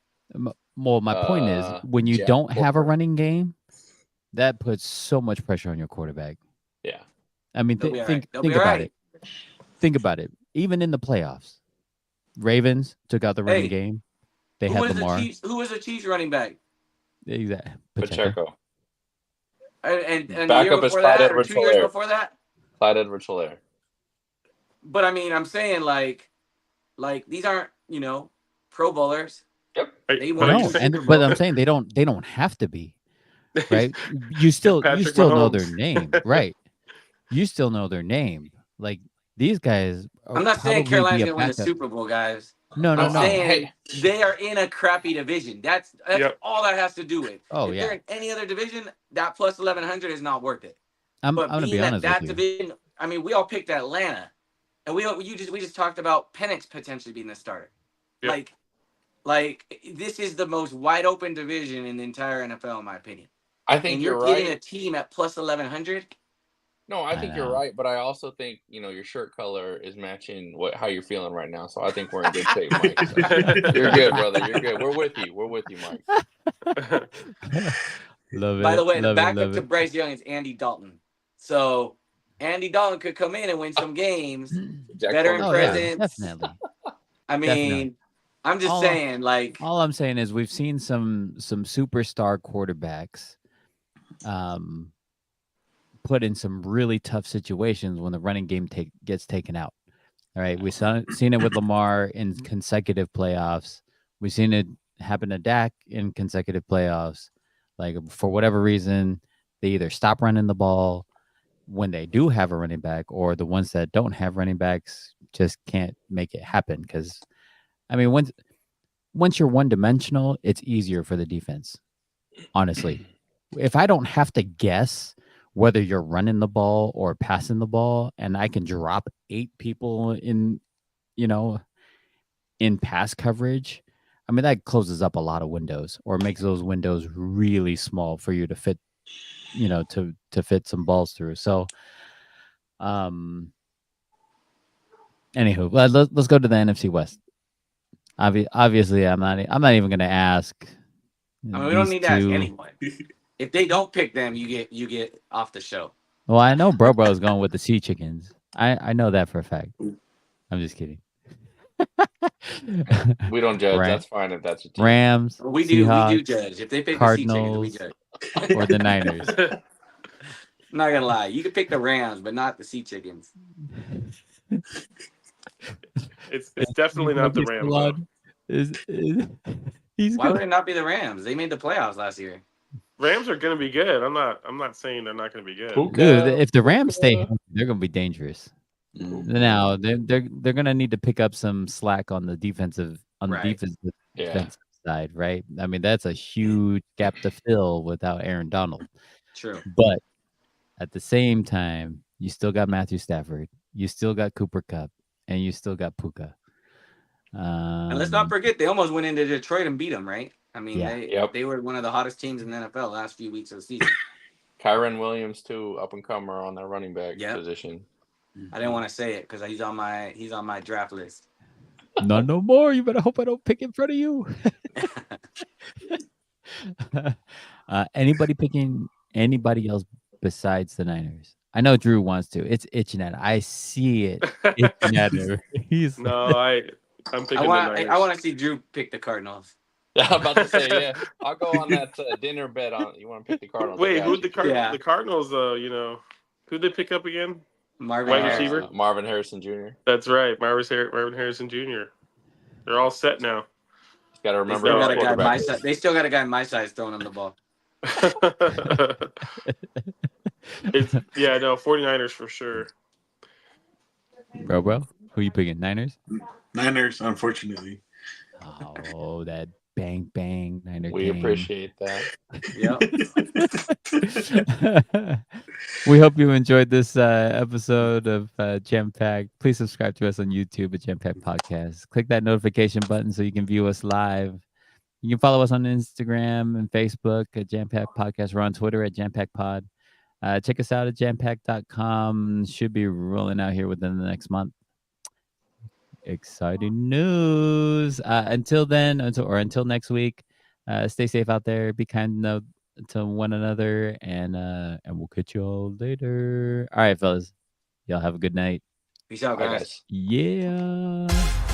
Well, my point is, when you don't have a running game, that puts so much pressure on your quarterback. Yeah. I mean, think about it. Think about it. Even in the playoffs, Ravens took out the running game. They had Lamar. Who was the Chiefs running back? Exactly. Pacheco. And backup is Clyde Edwards-Helaire. 2 years before that? Clyde Edwards-Helaire. But I mean, I'm saying like these aren't, Pro Bowlers. Yep. But I'm saying they don't have to be. Right? You still know their name, right? you still know their name. Like these guys are I'm not saying probably Carolina's be a gonna win the backup. Super Bowl, guys. No, no, I'm no. saying they are in a crappy division. That's Yep. all that has to do with. Oh, If yeah. they're in any other division, that plus 1100 is not worth it. I'm But gonna be being at honest with that you. division, I mean, we all picked Atlanta, and we just talked about Penix potentially being the starter. Yep. Like this is the most wide open division in the entire NFL, in my opinion. I think And you're you're getting right. a team at plus 1100. No, I I think you're know. right, but I also think your shirt color is matching how you're feeling right now. So I think we're in good shape, Mike. So you're good, brother. You're good. We're with you. We're with you, Mike. Love By the it. way, the Love it. backup Love to it. Bryce Young is Andy Dalton. So Andy Dalton could come in and win some games. Jack Veteran Plummer. Oh yeah, presence. definitely. I mean, I'm just All- saying, like, All I'm saying is we've seen some superstar quarterbacks put in some really tough situations when the running game gets taken out. All right, we've seen it with Lamar in consecutive playoffs. We've seen it happen to Dak in consecutive playoffs. Like for whatever reason, they either stop running the ball when they do have a running back, or the ones that don't have running backs just can't make it happen. Because I mean, once you're one dimensional, it's easier for the defense. Honestly, if I don't have to guess whether you're running the ball or passing the ball, and I can drop 8 people in pass coverage, I mean that closes up a lot of windows or makes those windows really small for you to fit, to fit some balls through. So, anywho, let's go to the NFC West. Obviously, I'm not even going to ask. I mean, we don't these need to ask two. anyone. If they don't pick them, you get off the show. Well, I know Bro is going with the Sea Chickens. I know that for a fact. I'm just kidding. We don't judge. Ram- That's fine if that's your team. Rams, We do Seahawks, judge. If they pick the Sea Chickens, we Cardinals, judge. or the Niners. I'm not gonna lie, you can pick the Rams, but not the Sea Chickens. It's definitely not the Rams. Though. He's Why would it not be the Rams? They made the playoffs last year. Rams are going to be good. I'm not saying they're not going to be good. Dude, if the Rams stay healthy, they're going to be dangerous. Mm. Now they're going to need to pick up some slack on the defensive defensive side, right? I mean that's a huge gap to fill without Aaron Donald. True. But at the same time, you still got Matthew Stafford, you still got Cooper Kupp, and you still got Puka. And let's not forget, they almost went into Detroit and beat them, right? I mean, Yeah. they were one of the hottest teams in the NFL last few weeks of the season. Kyron Williams too, up and comer on that running back position. I didn't want to say it because he's on my draft list. Not no more. You better hope I don't pick in front of you. Anybody picking anybody else besides the Niners? I know Drew wants to. It's itching at. I see it. Itching at her. He's I'm picking the Niners. I want to see Drew pick the Cardinals. I'm about to say, yeah. I'll go on that dinner bet on. You want to pick the Cardinals? Wait, who'd the Cardinals? Yeah. The Cardinals, who'd they pick up again? Marvin Wide Harrison. receiver? Marvin Harrison Jr. That's right, Marvin Harrison Jr. They're all set now. Got to They remember. still got a guy quarterback my is. size. They still got a guy my size throwing him the ball. 49ers for sure. Bro, who you picking? Niners? Niners, unfortunately. Oh, that bang Niner. We appreciate that. Yep. We hope you enjoyed this episode of Jam Pack. Please subscribe to us on YouTube at Jam Pack Podcast. Click that notification button so you can view us live. You can follow us on Instagram and Facebook at Jam Pack Podcast. We're on Twitter at Jam Pack Pod. Check us out at jampack.com. Should be rolling out here within the next month. Exciting news. Until next week, stay safe out there. Be kind to one another, and we'll catch you all later. All right, fellas. Y'all have a good night. Peace out, Bye, guys. guys. Yeah.